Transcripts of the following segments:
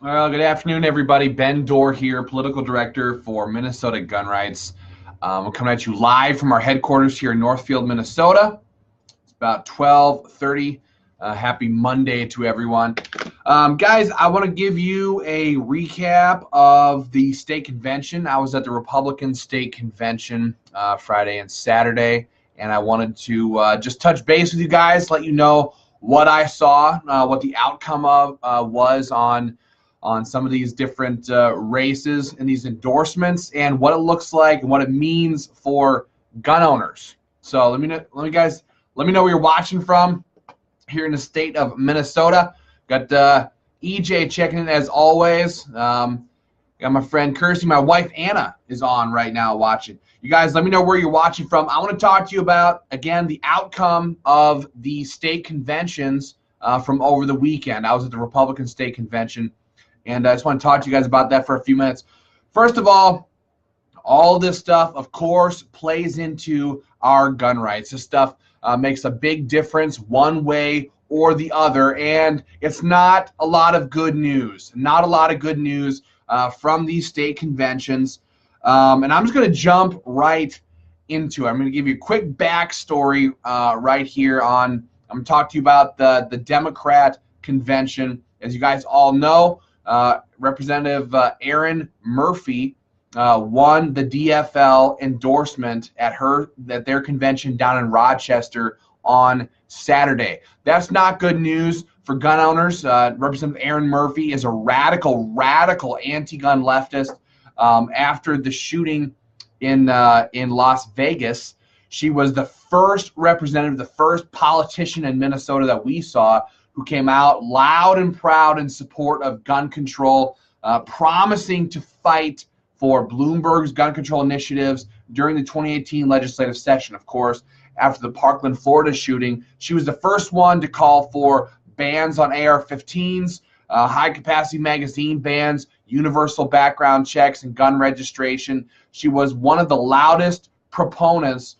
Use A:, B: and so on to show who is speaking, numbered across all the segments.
A: Well, good afternoon, everybody. Ben Dorr here, political director for Minnesota Gun Rights. We're coming at you live from our headquarters here in Northfield, Minnesota. It's about 12:30. Happy Monday to everyone. Guys, I want to give you a recap of the state convention. I was at the Republican state convention Friday and Saturday, and I wanted to just touch base with you guys, let you know what I saw, what the outcome of was on some of these different races and these endorsements, and what it looks like and what it means for gun owners. So let me know where you're watching from here in the state of Minnesota. Got EJ checking in as always. Got my friend Kirsty, my wife Anna is on right now watching. You guys, let me know where you're watching from. I want to talk to you about, again, the outcome of the state conventions from over the weekend. I was at the Republican state convention, and I just want to talk to you guys about that for a few minutes. First of all this stuff, of course, plays into our gun rights. This stuff makes a big difference one way or the other, and it's not a lot of good news. Not a lot of good news from these state conventions. And I'm just going to jump right into it. I'm going to give you a quick backstory right here I'm going to talk to you about the Democrat convention. As you guys all know, Representative Erin Murphy won the DFL endorsement at their convention down in Rochester on Saturday. That's not good news for gun owners. Representative Erin Murphy is a radical anti-gun leftist. After the shooting in Las Vegas, she was the first representative, the first politician in Minnesota that we saw who came out loud and proud in support of gun control, promising to fight for Bloomberg's gun control initiatives during the 2018 legislative session. Of course, after the Parkland, Florida shooting, she was the first one to call for bans on AR-15s, high-capacity magazine bans, universal background checks, and gun registration. She was one of the loudest proponents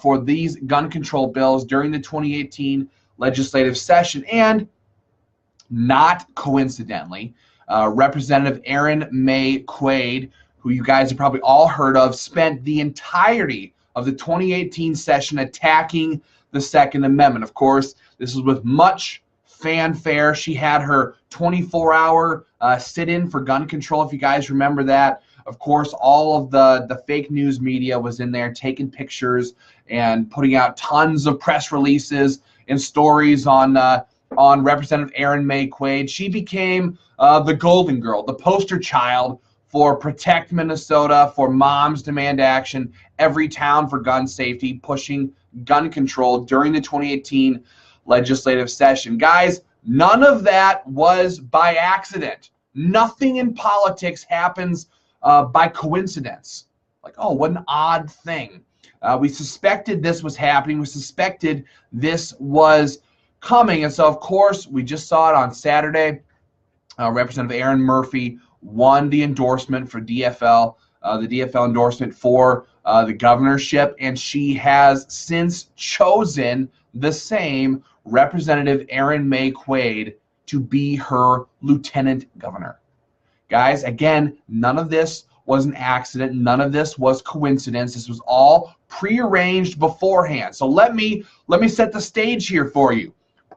A: for these gun control bills during the 2018 legislative session. And not coincidentally, Representative Erin May Quaid, who you guys have probably all heard of, spent the entirety of the 2018 session attacking the Second Amendment. Of course, this was with much fanfare. She had her 24-hour sit-in for gun control, if you guys remember that. Of course, all of the fake news media was in there taking pictures and putting out tons of press releases and stories on Representative Erin May Quaid. She became the golden girl, the poster child for Protect Minnesota, for Moms Demand Action, Every Town for Gun Safety, pushing gun control during the 2018 legislative session. Guys, none of that was by accident. Nothing in politics happens by coincidence. Like, oh, what an odd thing. We suspected this was happening. We suspected this was coming. And so, of course, we just saw it on Saturday. Representative Erin Murphy won the endorsement for DFL, the DFL endorsement for the governorship, and she has since chosen the same Representative Erin May Quaid to be her lieutenant governor. Guys, again, none of this was an accident. None of this was coincidence. This was all prearranged beforehand. So let me set the stage here for you.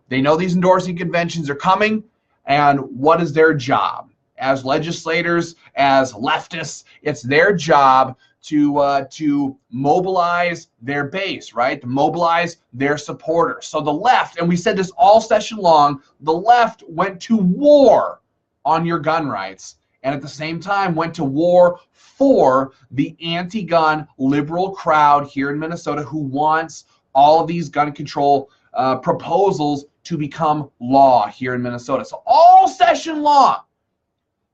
A: They know these endorsing conventions are coming, and what is their job? As legislators, as leftists, it's their job to mobilize their base, right? To mobilize their supporters. So the left, and we said this all session long, the left went to war on your gun rights, and at the same time went to war for the anti-gun liberal crowd here in Minnesota who wants all of these gun control proposals to become law here in Minnesota. So all session long,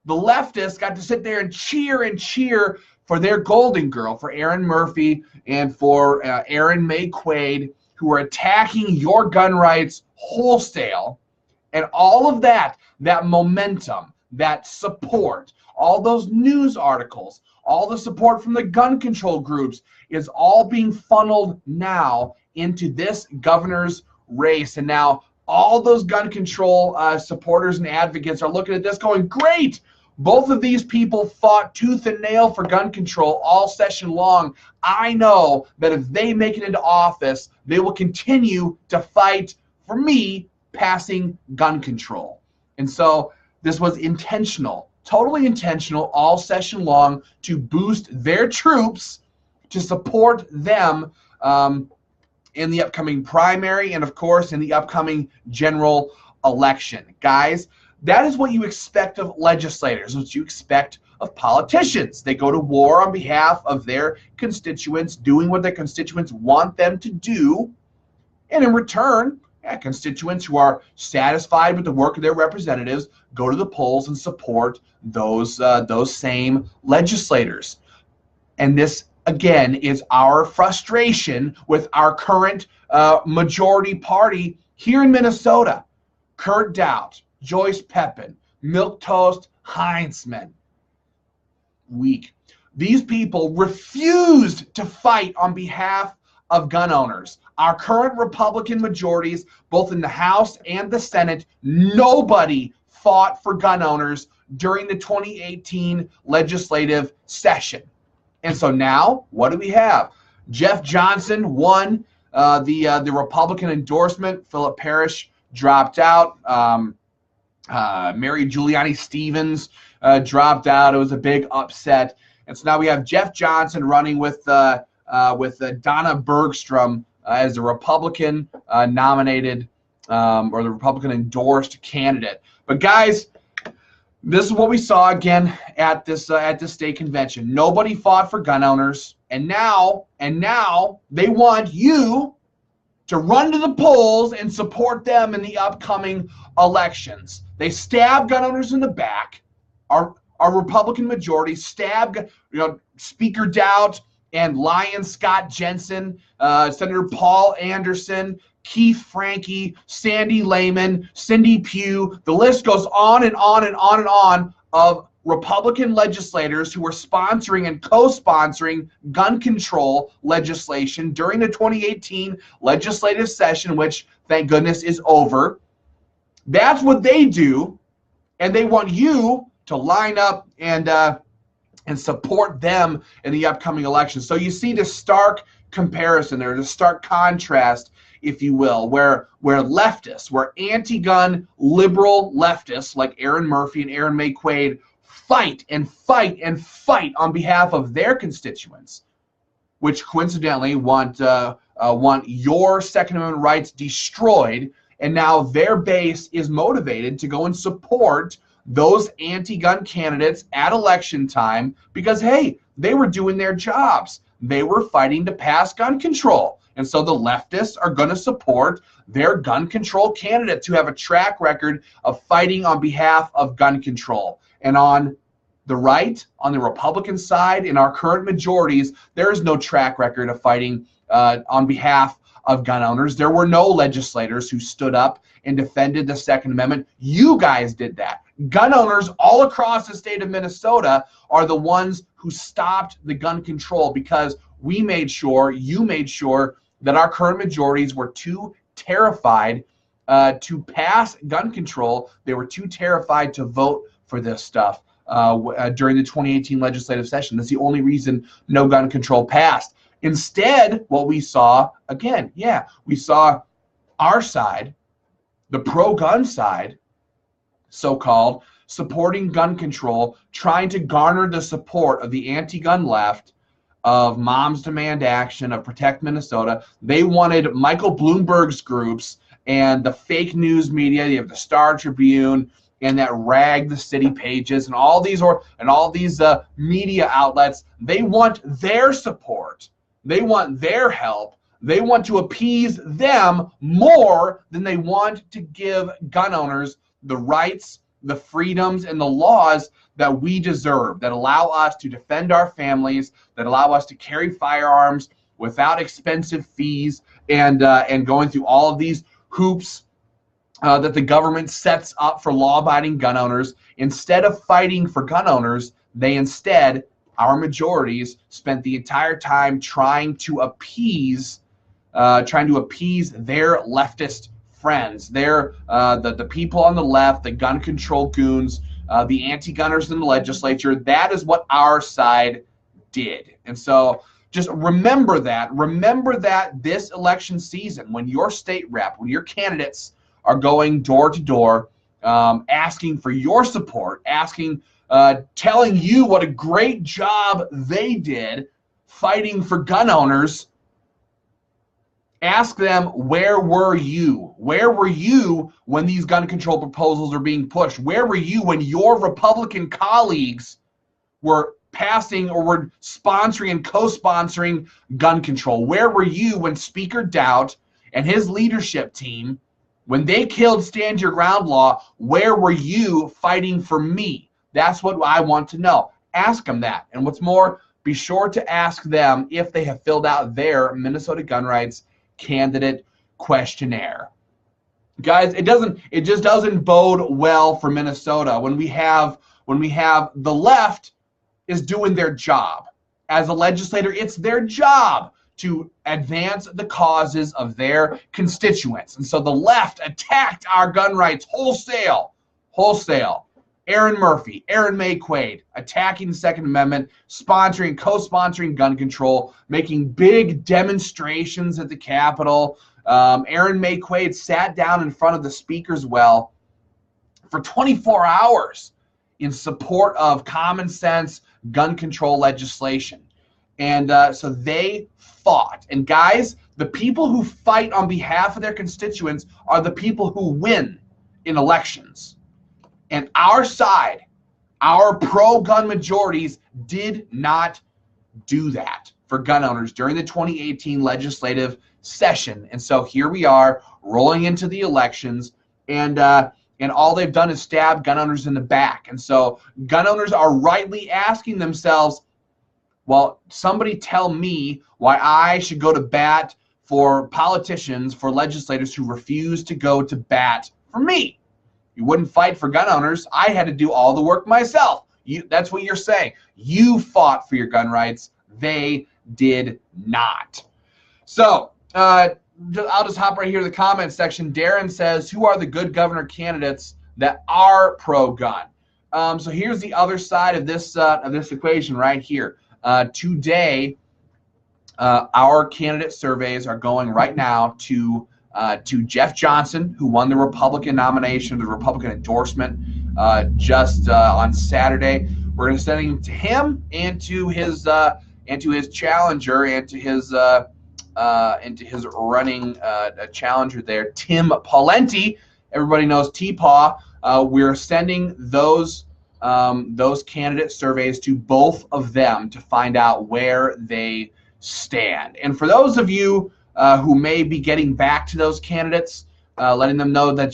A: the leftists got to sit there and cheer for their golden girl, for Erin Murphy and for Erin May Quaid, who are attacking your gun rights wholesale. And all of that momentum, that support, all those news articles, all the support from the gun control groups is all being funneled now into this governor's race. And now all those gun control supporters and advocates are looking at this going, great, both of these people fought tooth and nail for gun control all session long. I know that if they make it into office, they will continue to fight for me passing gun control. And so this was intentional, totally intentional all session long to boost their troops, to support them in the upcoming primary and, of course, in the upcoming general election. Guys, that is what you expect of legislators, what you expect of politicians. They go to war on behalf of their constituents, doing what their constituents want them to do. And in return, constituents who are satisfied with the work of their representatives go to the polls and support those same legislators. And this, again, is our frustration with our current majority party here in Minnesota. Kurt Dowd, Joyce Pepin, Milquetoast Heinzman. Weak. These people refused to fight on behalf of gun owners. Our current Republican majorities, both in the House and the Senate, nobody fought for gun owners during the 2018 legislative session. And so now, what do we have? Jeff Johnson won the Republican endorsement. Philip Parrish dropped out. Mary Giuliani Stevens dropped out. It was a big upset. And so now we have Jeff Johnson running with Donna Bergstrom as the Republican nominated or the Republican endorsed candidate. But guys, this is what we saw again at this state convention. Nobody fought for gun owners, and now they want you to run to the polls and support them in the upcoming elections. They stab gun owners in the back. Our Republican majority stabbed, Speaker Dowd and Lyon Scott Jensen, Senator Paul Anderson, Keith Franke, Sandy Lehman, Cindy Pugh. The list goes on and on and on and on of Republican legislators who were sponsoring and co-sponsoring gun control legislation during the 2018 legislative session, which, thank goodness, is over. That's what they do, and they want you to line up and support them in the upcoming election. So you see the stark comparison there, the stark contrast, if you will, where leftists, where anti-gun liberal leftists like Aaron Murphy and Aaron May Quaid fight and fight and fight on behalf of their constituents, which coincidentally want your Second Amendment rights destroyed, and now their base is motivated to go and support those anti-gun candidates at election time because, hey, they were doing their jobs. They were fighting to pass gun control. And so the leftists are going to support their gun control candidates who have a track record of fighting on behalf of gun control. And on the right, on the Republican side, in our current majorities, there is no track record of fighting on behalf of gun owners. There were no legislators who stood up and defended the Second Amendment. You guys did that. Gun owners all across the state of Minnesota are the ones who stopped the gun control because we made sure, you made sure, that our current majorities were too terrified to pass gun control. They were too terrified to vote for this stuff during the 2018 legislative session. That's the only reason no gun control passed. Instead, what we saw, again, we saw our side, the pro-gun side, so-called, supporting gun control, trying to garner the support of the anti-gun left, of Moms Demand Action, of Protect Minnesota. They wanted Michael Bloomberg's groups and the fake news media. You have the Star Tribune and that Rag the City pages and all these media outlets. They want their support. They want their help. They want to appease them more than they want to give gun owners the rights, the freedoms, and the laws that we deserve, that allow us to defend our families, that allow us to carry firearms without expensive fees and going through all of these hoops that the government sets up for law-abiding gun owners. Instead of fighting for gun owners, they instead, our majorities, spent the entire time trying to appease their leftist friends. They're the people on the left, the gun control goons, the anti-gunners in the legislature. That is what our side did. And so just remember that. Remember that this election season, when your state rep, when your candidates are going door to door, asking for your support, telling you what a great job they did fighting for gun owners, ask them, where were you? Where were you when these gun control proposals are being pushed? Where were you when your Republican colleagues were passing or were sponsoring and co-sponsoring gun control? Where were you when Speaker Dowd and his leadership team, when they killed Stand Your Ground law, where were you fighting for me? That's what I want to know. Ask them that. And what's more, be sure to ask them if they have filled out their Minnesota gun rights candidate questionnaire. Guys, it just doesn't bode well for Minnesota when we have the left is doing their job. As a legislator, it's their job to advance the causes of their constituents. And so the left attacked our gun rights wholesale. Aaron Murphy, Aaron May Quaid, attacking the Second Amendment, sponsoring, co-sponsoring gun control, making big demonstrations at the Capitol. Aaron May Quaid sat down in front of the Speaker's well for 24 hours in support of common sense gun control legislation. And so they fought. And guys, the people who fight on behalf of their constituents are the people who win in elections. And our side, our pro-gun majorities, did not do that for gun owners during the 2018 legislative session. And so here we are rolling into the elections, and all they've done is stab gun owners in the back. And so gun owners are rightly asking themselves, well, somebody tell me why I should go to bat for politicians, for legislators who refuse to go to bat for me. You wouldn't fight for gun owners. I had to do all the work myself. That's what you're saying. You fought for your gun rights. They did not. So I'll just hop right here to the comment section. Darren says, who are the good governor candidates that are pro-gun? So here's the other side of this equation right here. Today, our candidate surveys are going right now to Jeff Johnson, who won the Republican nomination, the Republican endorsement just on Saturday. We're going to send him to him and to his challenger and to his running challenger there, Tim Pawlenty. Everybody knows T-Paw. We're sending those candidate surveys to both of them to find out where they stand. And for those of you who may be getting back to those candidates, letting them know that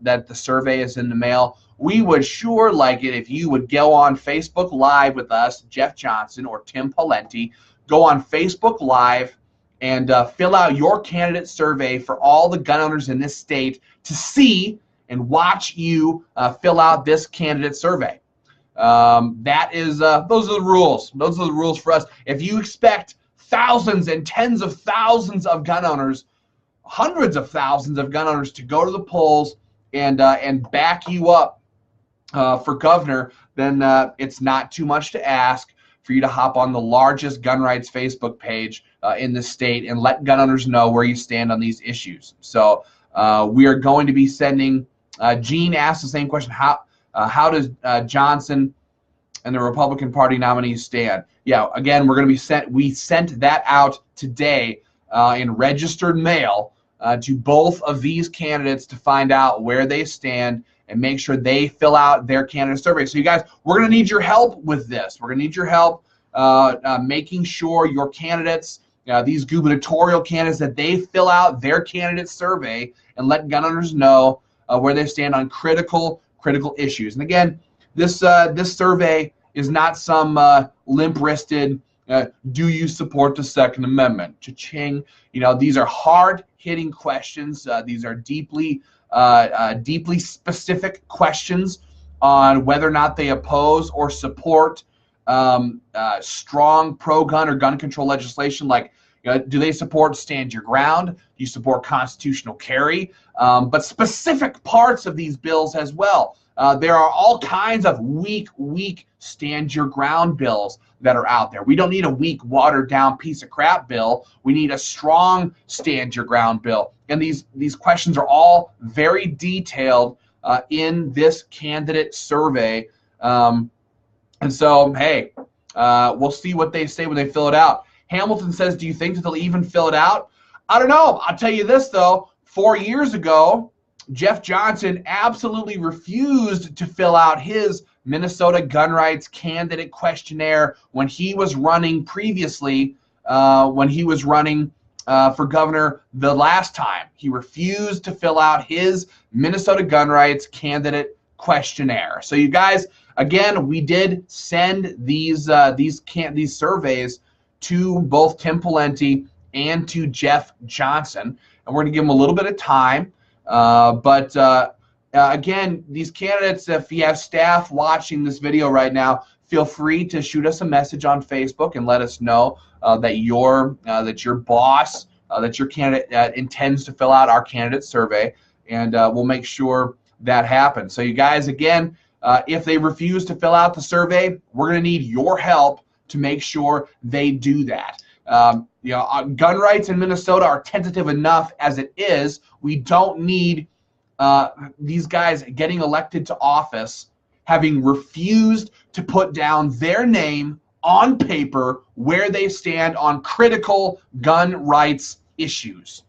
A: that the survey is in the mail, we would sure like it if you would go on Facebook Live with us, Jeff Johnson or Tim Pawlenty. Go on Facebook Live and fill out your candidate survey for all the gun owners in this state to see and watch you fill out this candidate survey. That is those are the rules. Those are the rules for us. If you expect thousands and tens of thousands of gun owners, hundreds of thousands of gun owners to go to the polls and back you up for governor, then it's not too much to ask for you to hop on the largest gun rights Facebook page in the state and let gun owners know where you stand on these issues. So we are going to be sending. Gene asked the same question: how does Johnson and the Republican Party nominees stand? Yeah, again, we're going to be we sent that out today in registered mail to both of these candidates to find out where they stand and make sure they fill out their candidate survey. So you guys, we're going to need your help with this. We're going to need your help making sure your candidates, these gubernatorial candidates, that they fill out their candidate survey and let gun owners know where they stand on critical issues. And again, this survey is not some limp-wristed, do you support the Second Amendment? Cha-ching. These are hard-hitting questions. These are deeply specific questions on whether or not they oppose or support strong pro-gun or gun control legislation like Do they support stand your ground? Do you support constitutional carry? But specific parts of these bills as well. There are all kinds of weak stand your ground bills that are out there. We don't need a weak, watered down piece of crap bill. We need a strong stand your ground bill. And these questions are all very detailed in this candidate survey. And so, hey, we'll see what they say when they fill it out. Hamilton says, do you think that they'll even fill it out? I don't know. I'll tell you this, though. 4 years ago, Jeff Johnson absolutely refused to fill out his Minnesota gun rights candidate questionnaire when he was running previously, when he was running for governor the last time. He refused to fill out his Minnesota gun rights candidate questionnaire. So you guys, again, we did send these surveys to both Tim Pawlenty and to Jeff Johnson, and we're going to give them a little bit of time. Again, these candidates, if you have staff watching this video right now, feel free to shoot us a message on Facebook and let us know that your boss, that your candidate intends to fill out our candidate survey, and we'll make sure that happens. So you guys, again, if they refuse to fill out the survey, we're going to need your help to make sure they do that. Gun rights in Minnesota are tentative enough as it is. We don't need these guys getting elected to office having refused to put down their name on paper where they stand on critical gun rights issues.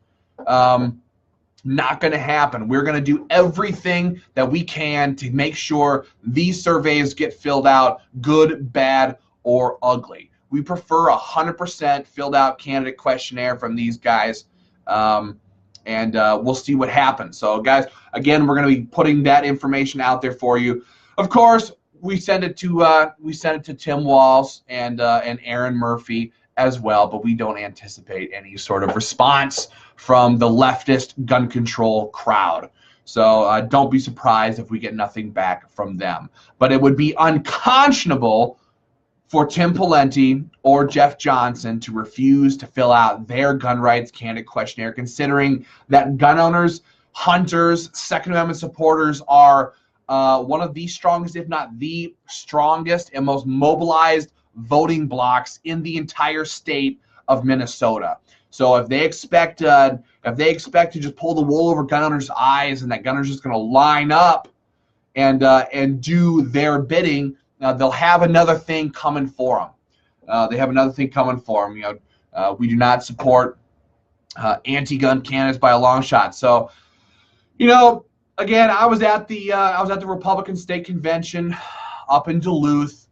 A: Not going to happen. We're going to do everything that we can to make sure these surveys get filled out, good, bad, or ugly. We prefer 100% filled out candidate questionnaire from these guys, and we'll see what happens. So, guys, again, we're going to be putting that information out there for you. Of course, we send it to Tim Walz and Aaron Murphy as well, but we don't anticipate any sort of response from the leftist gun control crowd. So don't be surprised if we get nothing back from them. But it would be unconscionable for Tim Pawlenty or Jeff Johnson to refuse to fill out their gun rights candidate questionnaire, considering that gun owners, hunters, Second Amendment supporters are one of the strongest, if not the strongest and most mobilized voting blocks in the entire state of Minnesota. So if they expect to just pull the wool over gun owners' eyes and that gun owners are just going to line up and do their bidding, they'll have another thing coming for them. They have another thing coming for them. We do not support anti-gun candidates by a long shot. So, again, I was at the Republican State Convention up in Duluth.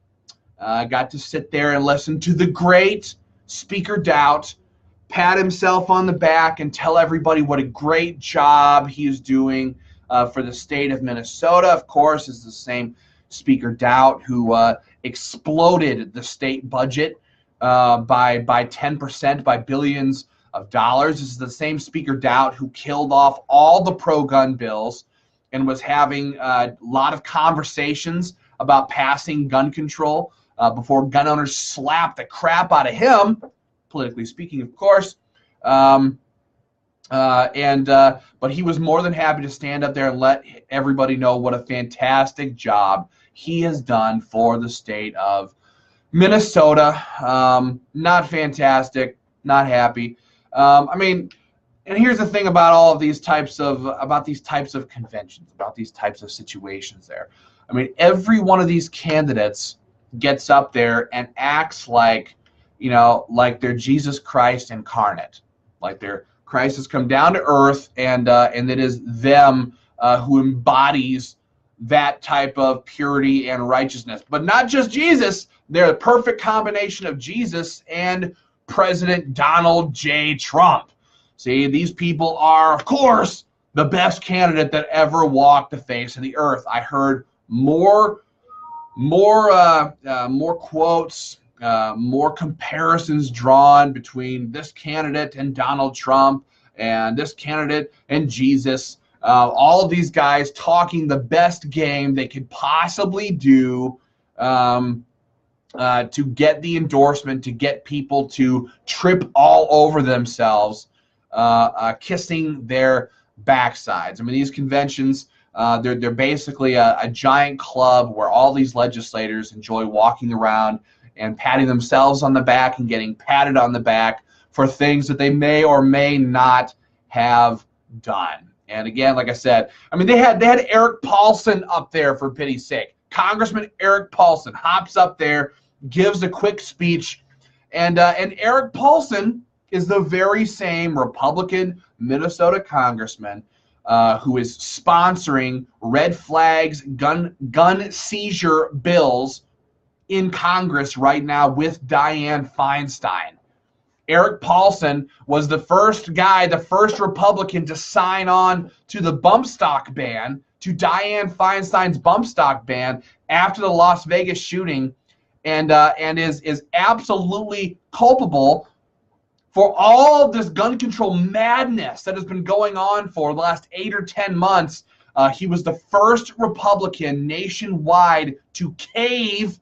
A: I got to sit there and listen to the great Speaker Doubt pat himself on the back and tell everybody what a great job he is doing for the state of Minnesota. Of course, is the same Speaker Doubt who exploded the state budget by 10%, by billions of dollars. This is the same Speaker Doubt who killed off all the pro-gun bills and was having a lot of conversations about passing gun control before gun owners slapped the crap out of him, politically speaking, of course. But he was more than happy to stand up there and let everybody know what a fantastic job he has done for the state of Minnesota. Not fantastic, not happy. And here's the thing about all of these types of conventions, about these types of situations there. Every one of these candidates gets up there and acts like they're Jesus Christ incarnate, like Christ has come down to earth, and it is them who embodies that type of purity and righteousness. But not just Jesus. They're a perfect combination of Jesus and President Donald J. Trump. See, these people are, of course, the best candidate that ever walked the face of the earth. I heard more quotes, more comparisons drawn between this candidate and Donald Trump and this candidate and Jesus. All of these guys talking the best game they could possibly do to get the endorsement, to get people to trip all over themselves, kissing their backsides. I mean, these conventions, they're basically a giant club where all these legislators enjoy walking around and patting themselves on the back and getting patted on the back for things that they may or may not have done. And again, like I said, I mean, they had Eric Paulson up there, for pity's sake. Congressman Eric Paulson hops up there, gives a quick speech, and Eric Paulson is the very same Republican Minnesota congressman who is sponsoring red flags, gun seizure bills in Congress right now with Dianne Feinstein. Eric Paulson was the first guy, the first Republican to sign on to the bump stock ban, to Dianne Feinstein's bump stock ban after the Las Vegas shooting, and is absolutely culpable for all of this gun control madness that has been going on for the last 8 or 10 months. He was the first Republican nationwide to cave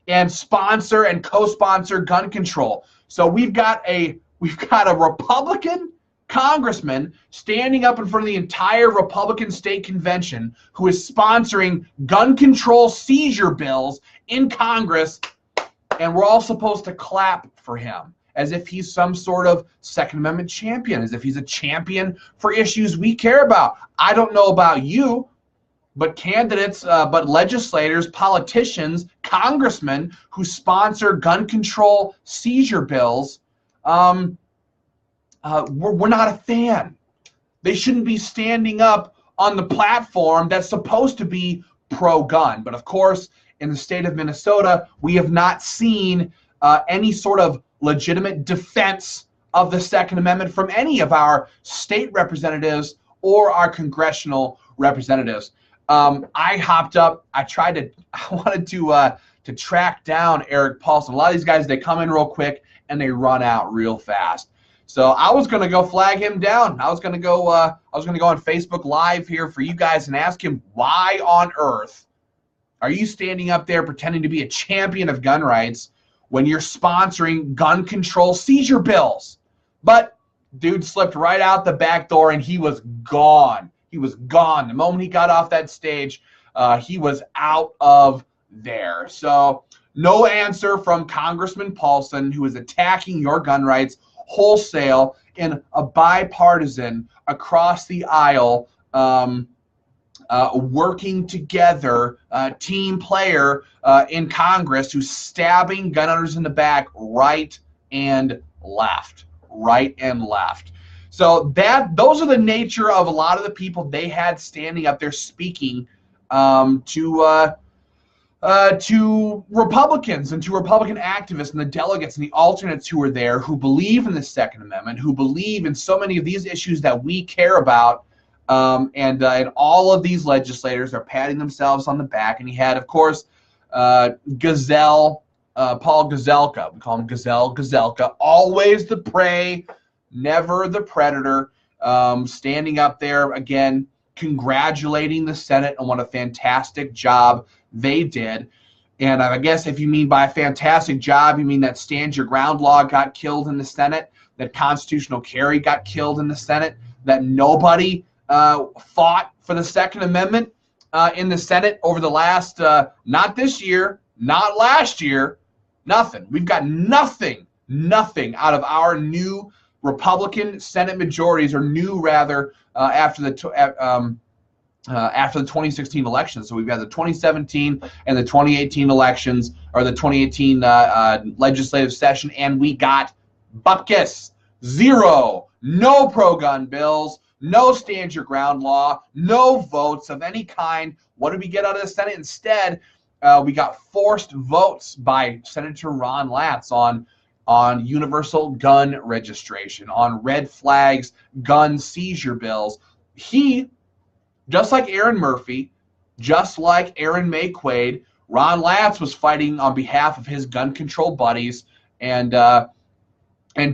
A: and sponsor and co-sponsor gun control. So we've got a Republican congressman standing up in front of the entire Republican state convention who is sponsoring gun control seizure bills in Congress, and we're all supposed to clap for him as if he's some sort of Second Amendment champion, as if he's a champion for issues we care about. I don't know about you, but candidates, but legislators, politicians, congressmen who sponsor gun control seizure bills, we're not a fan. They shouldn't be standing up on the platform that's supposed to be pro-gun. But of course, in the state of Minnesota, we have not seen any sort of legitimate defense of the Second Amendment from any of our state representatives or our congressional representatives. I hopped up. I wanted to track down Eric Paulson. A lot of these guys, they come in real quick and they run out real fast. So I was going to go flag him down. I was going to go on Facebook Live here for you guys and ask him, why on earth are you standing up there pretending to be a champion of gun rights when you're sponsoring gun control seizure bills? But dude slipped right out the back door and he was gone. He was gone. The moment he got off that stage, he was out of there. So no answer from Congressman Paulson, who is attacking your gun rights wholesale in a bipartisan, across the aisle, working together, team player in Congress, who's stabbing gun owners in the back right and left. So those are the nature of a lot of the people they had standing up there speaking to Republicans and to Republican activists and the delegates and the alternates who were there, who believe in the Second Amendment, who believe in so many of these issues that we care about. And all of these legislators are patting themselves on the back. And he had, of course, Gazelle, Paul Gazelka. We call him Gazelka, always the prey, never the predator, standing up there again, congratulating the Senate on what a fantastic job they did. And I guess if you mean by a fantastic job, you mean that stand your ground law got killed in the Senate, that constitutional carry got killed in the Senate, that nobody fought for the Second Amendment in the Senate over the last, not this year, not last year, nothing. We've got nothing out of our new Republican Senate majorities, or new rather, after the 2016 elections. So we've got the 2017 and the 2018 elections, or the 2018 legislative session, and we got bupkis, zero, no pro-gun bills, no stand your ground law, no votes of any kind. What did we get out of the Senate? Instead, we got forced votes by Senator Ron Latz on universal gun registration, on red flags, gun seizure bills. He, just like Aaron Murphy, just like Aaron May Quaid, Ron Latz was fighting on behalf of his gun control buddies and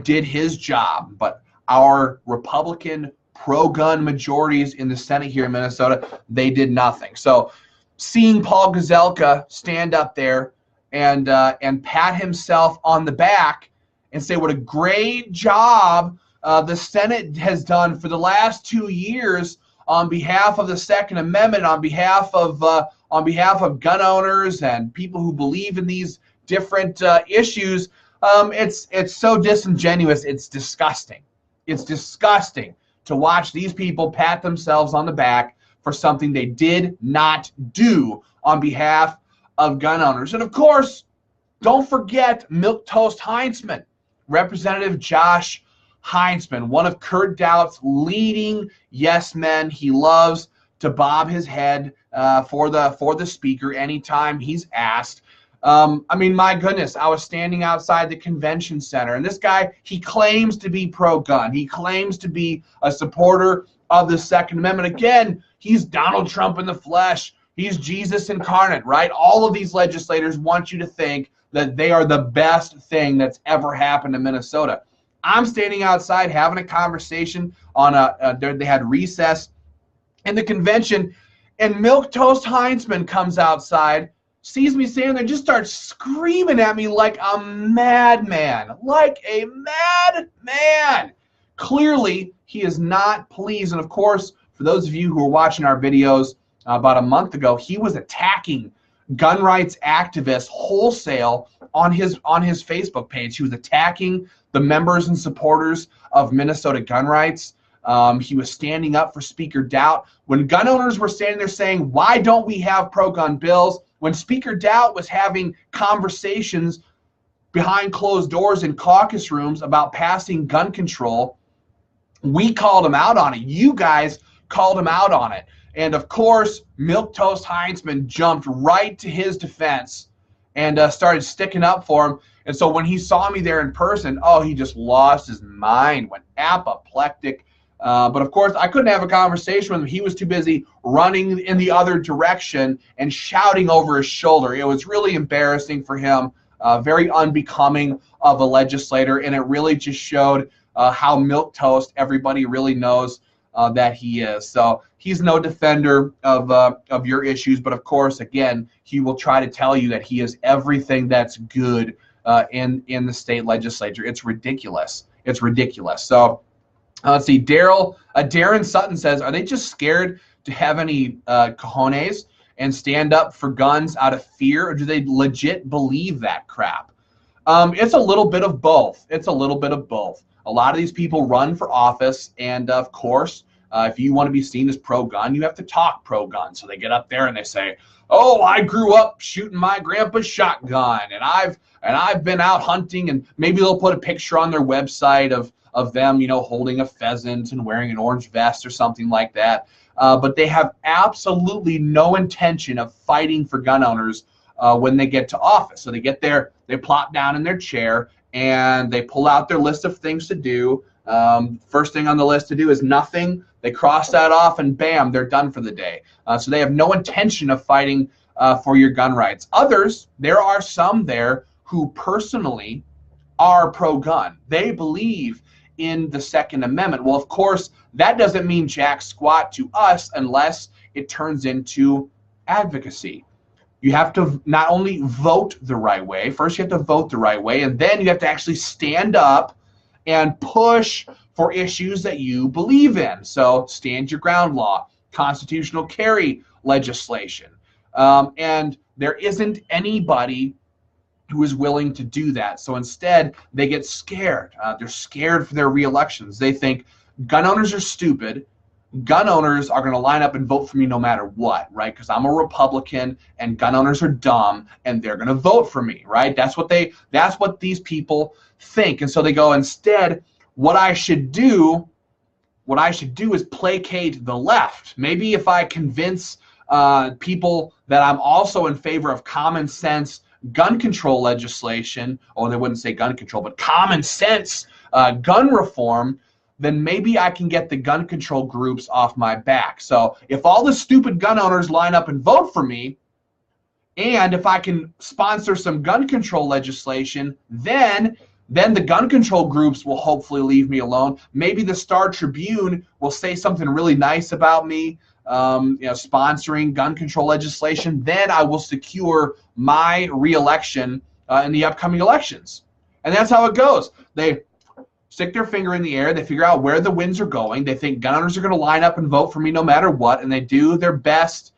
A: did his job. But our Republican pro-gun majorities in the Senate here in Minnesota, they did nothing. So seeing Paul Gazelka stand up there and pat himself on the back and say what a great job the Senate has done for the last 2 years on behalf of the Second Amendment, on behalf of gun owners and people who believe in these different issues. It's so disingenuous. It's disgusting. It's disgusting to watch these people pat themselves on the back for something they did not do on behalf of gun owners. And of course, don't forget Milquetoast Heinzman, Representative Josh Heinzman, one of Kurt Dowd's leading yes men. He loves to bob his head for the speaker anytime he's asked. I mean, my goodness, I was standing outside the convention center, and this guy, he claims to be pro-gun. He claims to be a supporter of the Second Amendment. Again, he's Donald Trump in the flesh. He's Jesus incarnate, right? All of these legislators want you to think that they are the best thing that's ever happened to Minnesota. I'm standing outside having a conversation on they had recess in the convention, and Milquetoast Heinzman comes outside, sees me standing there, just starts screaming at me like a madman, like a madman. Clearly, he is not pleased. And of course, for those of you who are watching our videos about a month ago, he was attacking gun rights activists wholesale on his Facebook page. He was attacking the members and supporters of Minnesota gun rights. He was standing up for Speaker Dowd. When gun owners were standing there saying, why don't we have pro-gun bills? When Speaker Dowd was having conversations behind closed doors in caucus rooms about passing gun control, we called him out on it. You guys called him out on it. And of course, Milquetoast Heinzman jumped right to his defense and started sticking up for him. And so when he saw me there in person, oh, he just lost his mind, went apoplectic. But of course, I couldn't have a conversation with him. He was too busy running in the other direction and shouting over his shoulder. It was really embarrassing for him, very unbecoming of a legislator, and it really just showed how milquetoast everybody really knows that he is. So he's no defender of your issues, but of course, again, he will try to tell you that he is everything that's good in the state legislature. It's ridiculous. It's ridiculous. So let's see. Darren Sutton says, are they just scared to have any cojones and stand up for guns out of fear, or do they legit believe that crap? It's a little bit of both. It's a little bit of both. A lot of these people run for office, and of course, if you want to be seen as pro-gun, you have to talk pro-gun. So they get up there and they say, "Oh, I grew up shooting my grandpa's shotgun, and I've been out hunting," and maybe they'll put a picture on their website of them, you know, holding a pheasant and wearing an orange vest or something like that. But they have absolutely no intention of fighting for gun owners when they get to office. So they get there, they plop down in their chair, and they pull out their list of things to do. First thing on the list to do is nothing. They cross that off, and bam, they're done for the day. So they have no intention of fighting for your gun rights. Others, there are some there who personally are pro-gun. They believe in the Second Amendment. Well, of course, that doesn't mean jack squat to us unless it turns into advocacy. You have to not only vote the right way, first you have to vote the right way, and then you have to actually stand up and push for issues that you believe in. So stand your ground law, constitutional carry legislation. And there isn't anybody who is willing to do that. So instead, they get scared. They're scared for their re-elections. They think gun owners are stupid. Gun owners are going to line up and vote for me no matter what, right? Because I'm a Republican, and gun owners are dumb, and they're going to vote for me, right? That's what these people think. And so they go, instead, what I should do is placate the left. Maybe if I convince people that I'm also in favor of common sense gun control legislation, or they wouldn't say gun control, but common sense gun reform, then maybe I can get the gun control groups off my back. So if all the stupid gun owners line up and vote for me, and if I can sponsor some gun control legislation, then the gun control groups will hopefully leave me alone. Maybe the Star Tribune will say something really nice about me. sponsoring gun control legislation, then I will secure my re-election in the upcoming elections. And that's how it goes. They stick their finger in the air. They figure out where the winds are going. They think gun owners are going to line up and vote for me no matter what, and they do their best.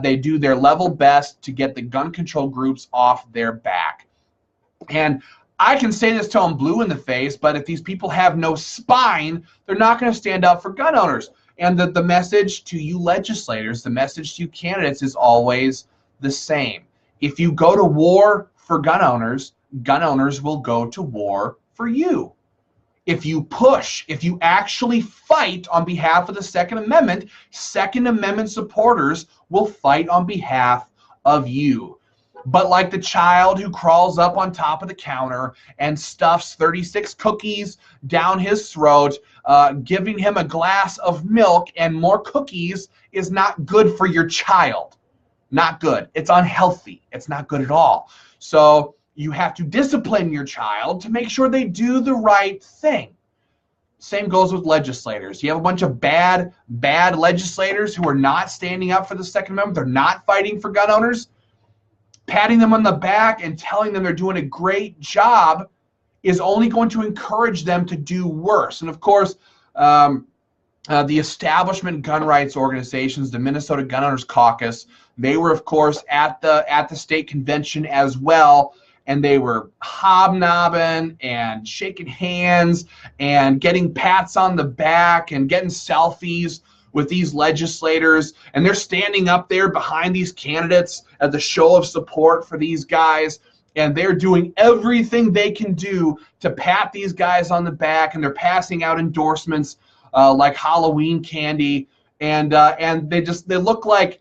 A: They do their level best to get the gun control groups off their back. And I can say this till I'm blue in the face, but if these people have no spine, they're not going to stand up for gun owners. And the message to you legislators, the message to you candidates is always the same. If you go to war for gun owners will go to war for you. If you push, if you actually fight on behalf of the Second Amendment supporters will fight on behalf of you. But like the child who crawls up on top of the counter and stuffs 36 cookies down his throat, giving him a glass of milk and more cookies is not good for your child. Not good. It's unhealthy. It's not good at all. So you have to discipline your child to make sure they do the right thing. Same goes with legislators. You have a bunch of bad legislators who are not standing up for the Second Amendment. They're not fighting for gun owners. Patting them on the back and telling them they're doing a great job is only going to encourage them to do worse. And of course, the establishment gun rights organizations, the Minnesota Gun Owners Caucus, they were of course at the state convention as well, and they were hobnobbing and shaking hands and getting pats on the back and getting selfies with these legislators, and they're standing up there behind these candidates as a show of support for these guys, and they're doing everything they can do to pat these guys on the back, and they're passing out endorsements like Halloween candy, and they look like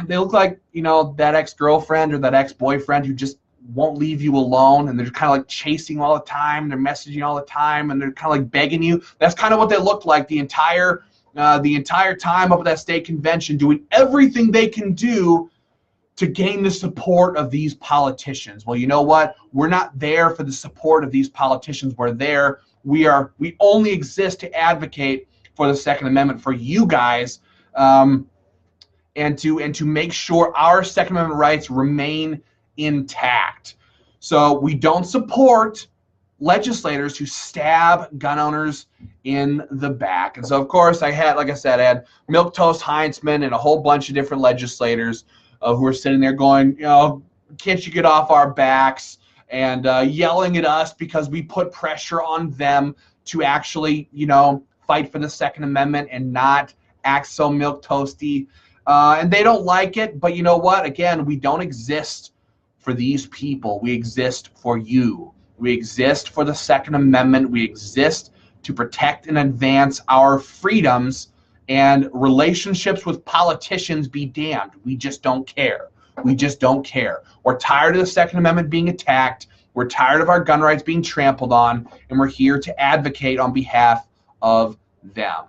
A: that ex-girlfriend or that ex-boyfriend who just won't leave you alone, and they're kind of like chasing you all the time, and they're messaging all the time, and they're kind of like begging you. That's kind of what they look like the entire time up at that state convention, doing everything they can do to gain the support of these politicians. Well, you know what? We're not there for the support of these politicians. We only exist to advocate for the Second Amendment for you guys, and to make sure our Second Amendment rights remain intact. So we don't support legislators who stab gun owners in the back. And so, of course, I had Milquetoast Heinzman and a whole bunch of different legislators who were sitting there going, can't you get off our backs, and yelling at us because we put pressure on them to actually, fight for the Second Amendment and not act so milquetoasty. And they don't like it, but you know what? Again, we don't exist for these people. We exist for you. We exist for the Second Amendment. We exist to protect and advance our freedoms, and relationships with politicians be damned. We just don't care. We just don't care. We're tired of the Second Amendment being attacked. We're tired of our gun rights being trampled on, and we're here to advocate on behalf of them.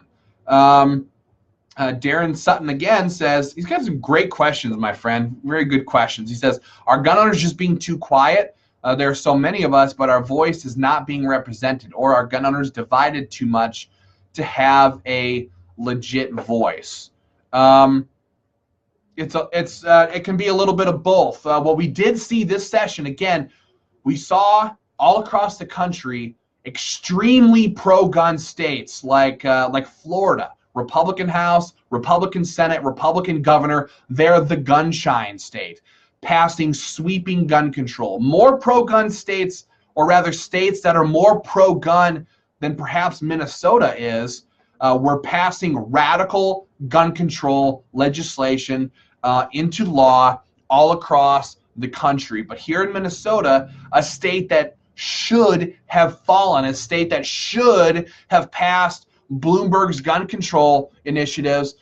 A: Darren Sutton again says, he's got some great questions, my friend. Very good questions. He says, are gun owners just being too quiet? There are so many of us, but our voice is not being represented, or are gun owners divided too much to have a legit voice? It can be a little bit of both. What we did see this session, again, we saw all across the country extremely pro-gun states like Florida, Republican House, Republican Senate, Republican governor. They're the gunshine state, passing sweeping gun control. More pro-gun states, or rather states that are more pro-gun than perhaps Minnesota is, were passing radical gun control legislation into law all across the country. But here in Minnesota, a state that should have fallen, a state that should have passed Bloomberg's gun control initiatives,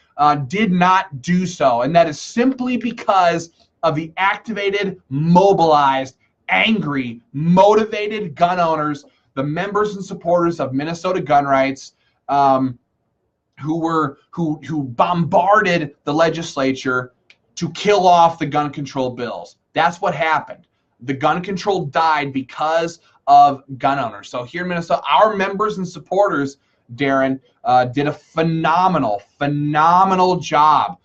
A: did not do so. And that is simply because of the activated, mobilized, angry, motivated gun owners, the members and supporters of Minnesota gun rights, who bombarded the legislature to kill off the gun control bills. That's what happened. The gun control died because of gun owners. So here in Minnesota, our members and supporters Darren, did a phenomenal job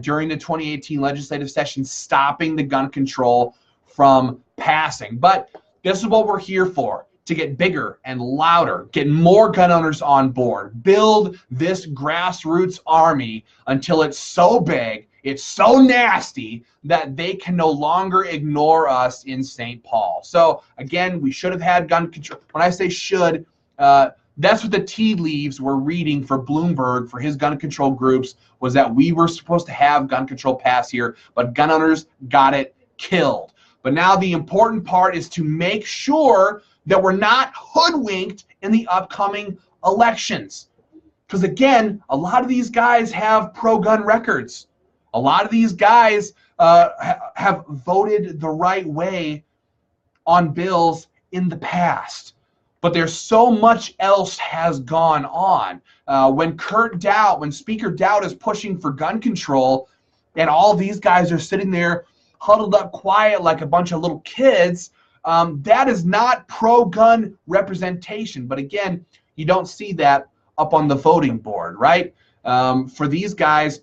A: during the 2018 legislative session stopping the gun control from passing. But this is what we're here for, to get bigger and louder, get more gun owners on board, build this grassroots army until it's so big, it's so nasty that they can no longer ignore us in St. Paul. So again, we should have had gun control. When I say should, that's what the tea leaves were reading for Bloomberg, for his gun control groups, was that we were supposed to have gun control pass here, but gun owners got it killed. But now the important part is to make sure that we're not hoodwinked in the upcoming elections. Because again, a lot of these guys have pro-gun records. A lot of these guys have voted the right way on bills in the past. But there's so much else has gone on. When Speaker Dowd is pushing for gun control, and all these guys are sitting there huddled up quiet like a bunch of little kids, that is not pro-gun representation. But again, you don't see that up on the voting board, right? For these guys,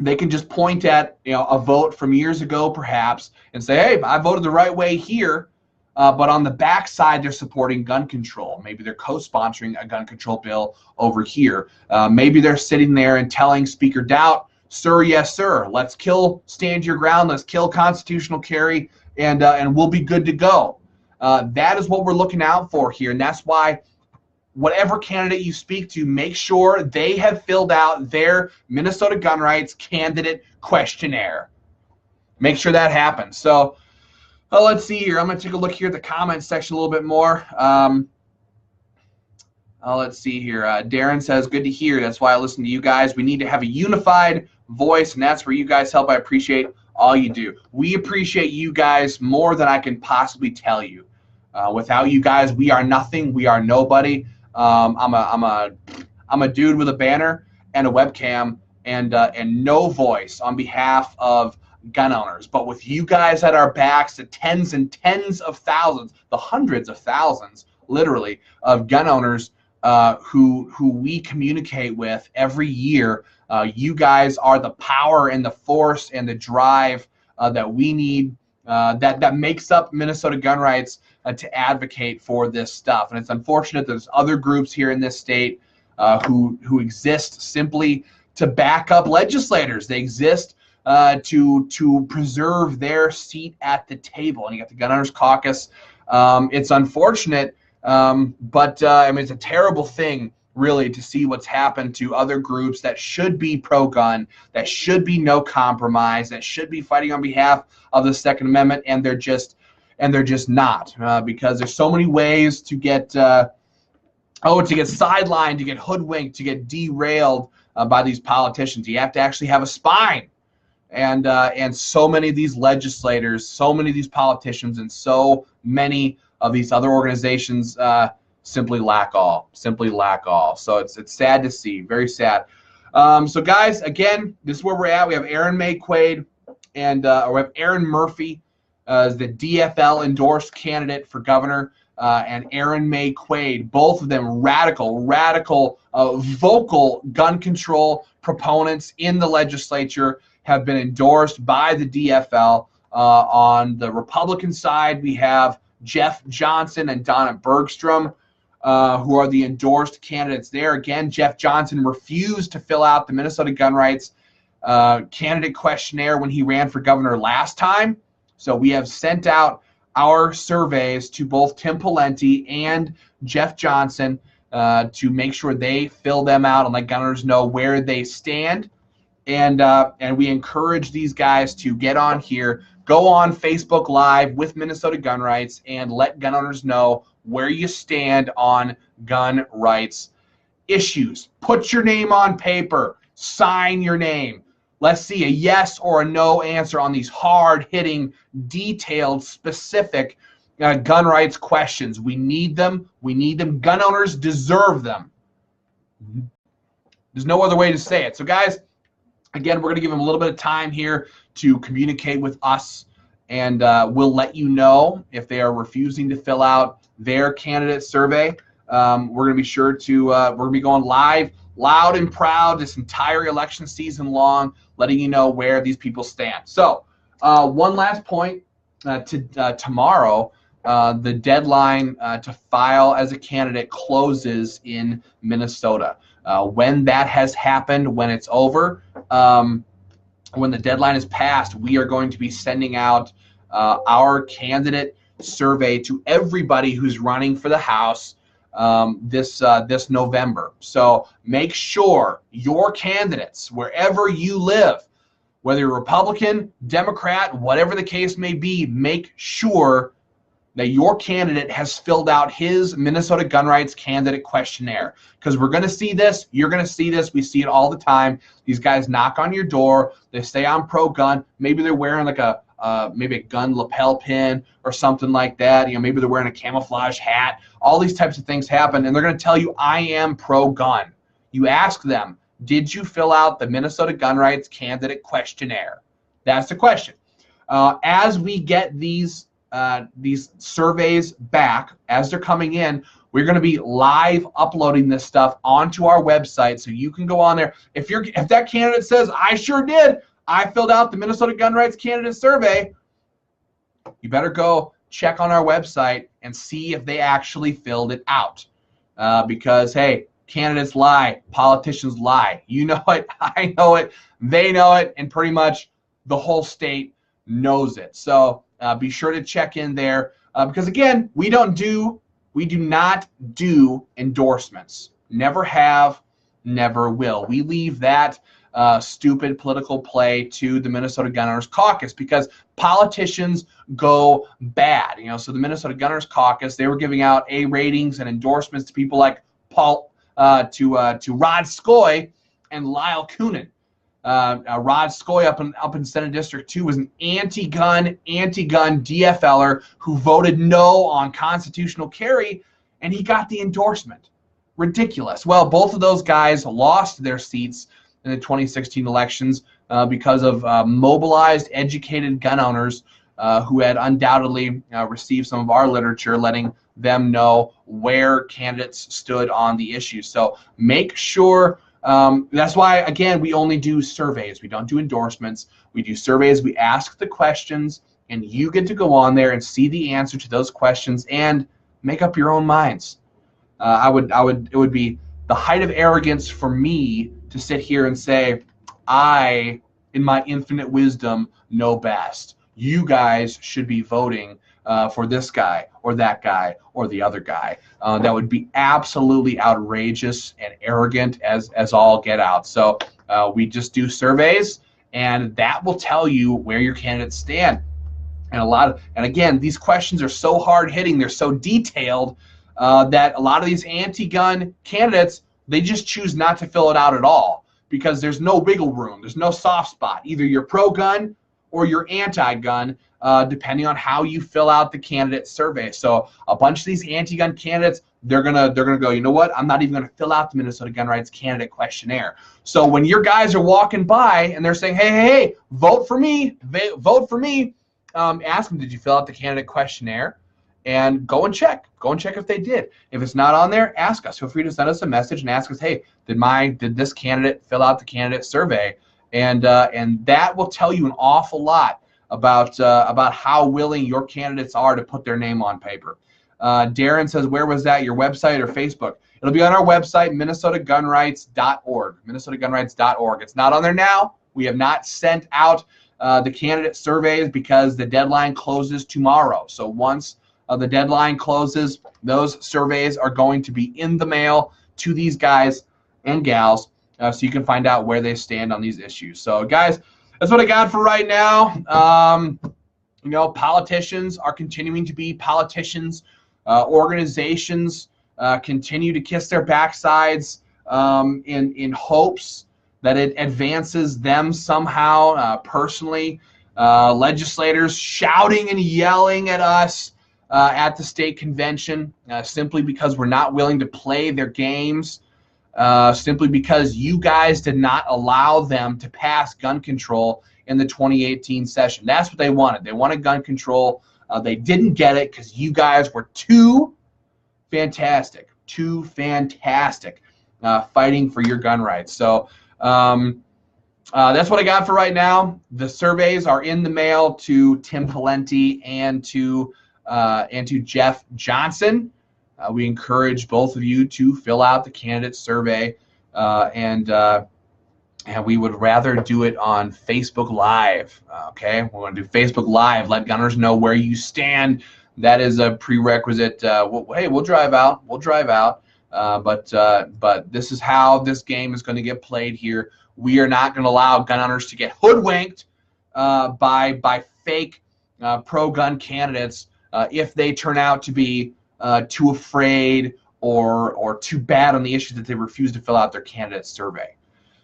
A: they can just point at a vote from years ago, perhaps, and say, "Hey, I voted the right way here." But on the backside, they're supporting gun control. Maybe they're co-sponsoring a gun control bill over here. Maybe they're sitting there and telling Speaker Dowd, "Sir, yes, sir. Let's kill stand your ground. Let's kill constitutional carry, and we'll be good to go." That is what we're looking out for here, and that's why whatever candidate you speak to, make sure they have filled out their Minnesota gun rights candidate questionnaire. Make sure that happens. So let's see here. I'm going to take a look here at the comments section a little bit more. Let's see here. Darren says, "Good to hear. That's why I listen to you guys. We need to have a unified voice, and that's where you guys help. I appreciate all you do." We appreciate you guys more than I can possibly tell you. Without you guys, we are nothing. We are nobody. I'm a dude with a banner and a webcam and no voice on behalf of gun owners. But with you guys at our backs, the tens and tens of thousands, the hundreds of thousands, literally, of gun owners who we communicate with every year, you guys are the power and the force and the drive that we need, that makes up Minnesota gun rights to advocate for this stuff. And it's unfortunate there's other groups here in this state who exist simply to back up legislators. They exist to preserve their seat at the table. And you got the Gun Owners Caucus. It's unfortunate, but I mean, it's a terrible thing, really, to see what's happened to other groups that should be pro-gun, that should be no compromise, that should be fighting on behalf of the Second Amendment, and they're just not, because there's so many ways to get sidelined, to get hoodwinked, to get derailed by these politicians. You have to actually have a spine. And so many of these legislators, so many of these politicians, and so many of these other organizations simply lack all. So it's sad to see, very sad. So guys, again, this is where we're at. We have Aaron May Quaid and we have Aaron Murphy as the DFL endorsed candidate for governor, and Aaron May Quaid, both of them radical, vocal gun control proponents in the legislature, have been endorsed by the DFL. On the Republican side, we have Jeff Johnson and Donna Bergstrom, who are the endorsed candidates there. Again, Jeff Johnson refused to fill out the Minnesota gun rights candidate questionnaire when he ran for governor last time. So we have sent out our surveys to both Tim Pawlenty and Jeff Johnson to make sure they fill them out and let gun owners know where they stand. And we encourage these guys to get on here, go on Facebook Live with Minnesota Gun Rights, and let gun owners know where you stand on gun rights issues. Put your name on paper. Sign your name. Let's see a yes or a no answer on these hard-hitting, detailed, specific gun rights questions. We need them. We need them. Gun owners deserve them. There's no other way to say it. So, guys, again, we're going to give them a little bit of time here to communicate with us, and we'll let you know if they are refusing to fill out their candidate survey. We're going to be sure to we're going to be going live, loud and proud, this entire election season long, letting you know where these people stand. So one last point, tomorrow, the deadline to file as a candidate closes in Minnesota. When that has happened, when it's over, when the deadline is passed, we are going to be sending out our candidate survey to everybody who's running for the House this November. So make sure your candidates, wherever you live, whether you're Republican, Democrat, whatever the case may be, make sure that your candidate has filled out his Minnesota gun rights candidate questionnaire, because we're going to see this. You're going to see this. We see it all the time. These guys knock on your door. They say I'm pro-gun. Maybe they're wearing like maybe a gun lapel pin or something like that. Maybe they're wearing a camouflage hat. All these types of things happen, and they're going to tell you I am pro-gun. You ask them, did you fill out the Minnesota gun rights candidate questionnaire? That's the question. As we get these surveys back, as they're coming in, we're going to be live uploading this stuff onto our website, so you can go on there. If that candidate says, I sure did, I filled out the Minnesota gun rights candidate survey, you better go check on our website and see if they actually filled it out. Because, hey, candidates lie, politicians lie. You know it, I know it, they know it, and pretty much the whole state knows it. So be sure to check in there, because again, we do not do endorsements. Never have, never will. We leave that stupid political play to the Minnesota Gun Owners Caucus, because politicians go bad. So the Minnesota Gun Owners Caucus, they were giving out A ratings and endorsements to people like to Rod Skoy and Lyle Coonan. Rod Skoy up in Senate District 2 was an anti-gun DFLer who voted no on constitutional carry, and he got the endorsement. Ridiculous. Well, both of those guys lost their seats in the 2016 elections because of mobilized, educated gun owners who had undoubtedly received some of our literature letting them know where candidates stood on the issue. So make sure, that's why, again, we only do surveys. We don't do endorsements. We do surveys. We ask the questions, and you get to go on there and see the answer to those questions and make up your own minds. It would be the height of arrogance for me to sit here and say, I, in my infinite wisdom, know best. You guys should be voting for this guy or that guy or the other guy. That would be absolutely outrageous and arrogant as all get out. So we just do surveys, and that will tell you where your candidates stand. And again, these questions are so hard hitting, they're so detailed that a lot of these anti-gun candidates, they just choose not to fill it out at all, because there's no wiggle room, there's no soft spot. Either you're pro-gun or you're anti-gun, depending on how you fill out the candidate survey. So a bunch of these anti-gun candidates, they're gonna go, you know what? I'm not even gonna fill out the Minnesota Gun Rights candidate questionnaire. So when your guys are walking by and they're saying, hey, vote for me, ask them, did you fill out the candidate questionnaire? And go and check if they did. If it's not on there, ask us. Feel free to send us a message and ask us, hey, did this candidate fill out the candidate survey? And that will tell you an awful lot about how willing your candidates are to put their name on paper. Darren says, where was that, your website or Facebook? It'll be on our website, minnesotagunrights.org, minnesotagunrights.org. It's not on there now. We have not sent out the candidate surveys because the deadline closes tomorrow. So once the deadline closes, those surveys are going to be in the mail to these guys and gals, so you can find out where they stand on these issues. So guys, that's what I got for right now. Politicians are continuing to be politicians. Organizations continue to kiss their backsides in hopes that it advances them somehow personally. Legislators shouting and yelling at us at the state convention simply because we're not willing to play their games, simply because you guys did not allow them to pass gun control in the 2018 session. That's what they wanted. They wanted gun control. They didn't get it because you guys were too fantastic, too fantastic fighting for your gun rights. So that's what I got for right now. The surveys are in the mail to Tim Pawlenty and to Jeff Johnson. We encourage both of you to fill out the candidate survey, and we would rather do it on Facebook Live. Okay, we're going to do Facebook Live. Let gunners know where you stand. That is a prerequisite. Hey, we'll drive out. We'll drive out. But this is how this game is going to get played here. We are not going to allow gun owners to get hoodwinked by fake pro-gun candidates if they turn out to be too afraid or too bad on the issue that they refuse to fill out their candidate survey.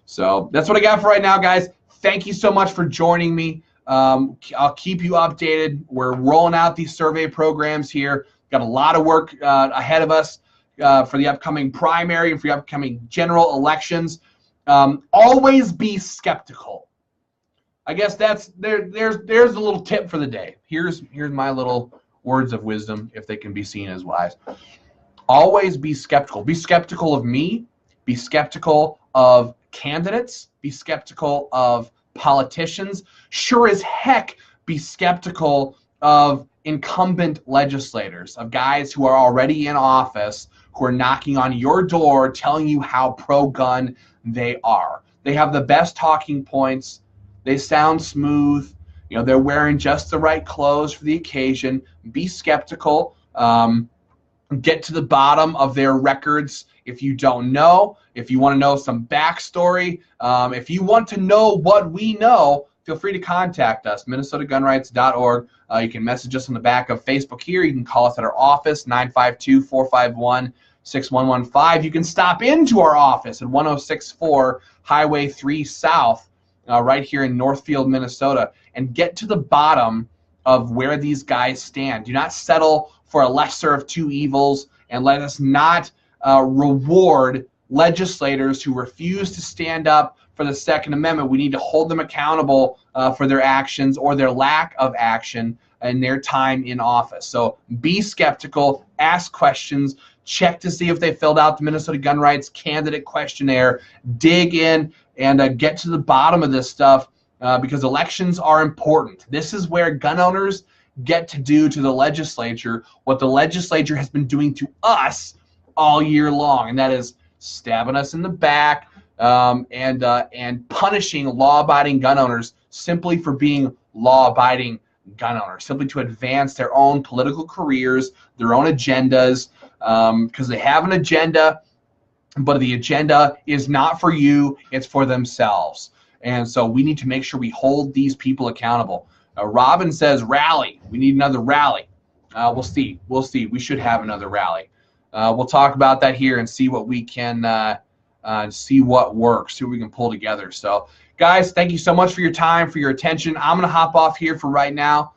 A: So that's what I got for right now, guys. Thank you so much for joining me. I'll keep you updated. We're rolling out these survey programs here. Got a lot of work ahead of us for the upcoming primary and for the upcoming general elections. Always be skeptical. I guess there's a little tip for the day. Here's my little words of wisdom, if they can be seen as wise. Always be skeptical. Be skeptical of me. Be skeptical of candidates. Be skeptical of politicians. Sure as heck, be skeptical of incumbent legislators, of guys who are already in office, who are knocking on your door telling you how pro-gun they are. They have the best talking points. They sound smooth. You know, they're wearing just the right clothes for the occasion. Be skeptical. Get to the bottom of their records if you don't know. If you want to know some backstory, if you want to know what we know, feel free to contact us, minnesotagunrights.org. You can message us on the back of Facebook here. You can call us at our office, 952-451-6115. You can stop into our office at 1064 Highway 3 South, right here in Northfield, Minnesota, and get to the bottom of where these guys stand. Do not settle for a lesser of two evils, and let us not reward legislators who refuse to stand up for the Second Amendment. We need to hold them accountable for their actions or their lack of action in their time in office. So be skeptical, ask questions, check to see if they filled out the Minnesota Gun Rights Candidate Questionnaire, dig in and get to the bottom of this stuff because elections are important. This is where gun owners get to do to the legislature what the legislature has been doing to us all year long, and that is stabbing us in the back and punishing law-abiding gun owners simply for being law-abiding gun owners, simply to advance their own political careers, their own agendas, because they have an agenda, but the agenda is not for you, it's for themselves. And so we need to make sure we hold these people accountable. Robin says rally. We need another rally. We'll see. We'll see. We should have another rally. We'll talk about that here and see what we can see what works, see what we can pull together. So, guys, thank you so much for your time, for your attention. I'm going to hop off here for right now.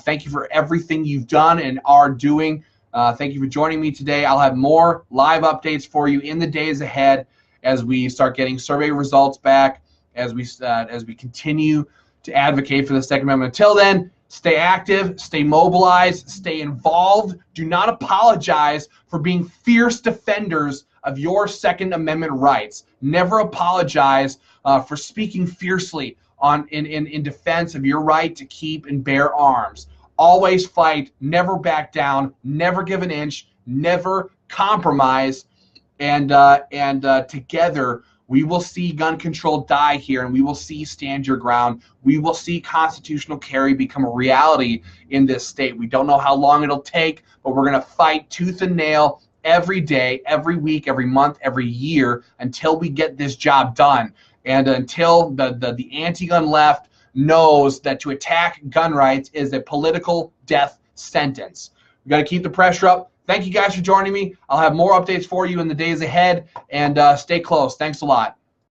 A: Thank you for everything you've done and are doing. Thank you for joining me today. I'll have more live updates for you in the days ahead as we start getting survey results back, as we continue to advocate for the Second Amendment. Until then, stay active, stay mobilized, stay involved. Do not apologize for being fierce defenders of your Second Amendment rights. Never apologize for speaking fiercely in defense of your right to keep and bear arms. Always fight, never back down, never give an inch, never compromise, and together we will see gun control die here, and we will see stand your ground. We will see constitutional carry become a reality in this state. We don't know how long it'll take, but we're going to fight tooth and nail every day, every week, every month, every year until we get this job done, and until the anti-gun left knows that to attack gun rights is a political death sentence. We got to keep the pressure up. Thank you guys for joining me. I'll have more updates for you in the days ahead, and stay close. Thanks a lot.